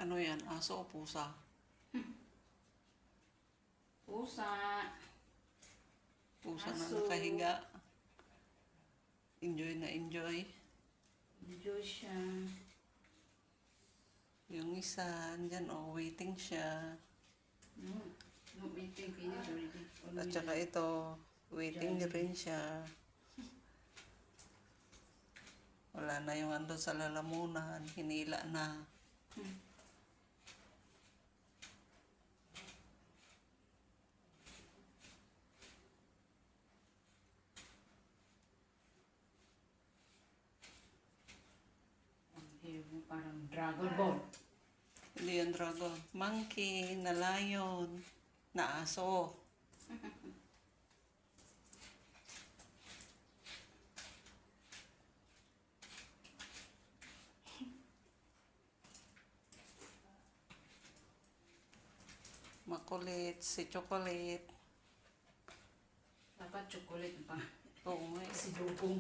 Ano yan? Aso o pusa? Pusa. Pusa na Aso. nakahiga. Enjoy na enjoy. Enjoy siya. Yung isa, andyan waiting siya. No, waiting finish already. At saka ito, waiting rin siya. Wala na yung andun sa lalamunan, hinila na. Parang Dragon Ball. Hindi yung dragon. Monkey, na lion, na aso. Makulit, si Chocolate. Dapat chocolate pa. Oo nga. Si Dugong.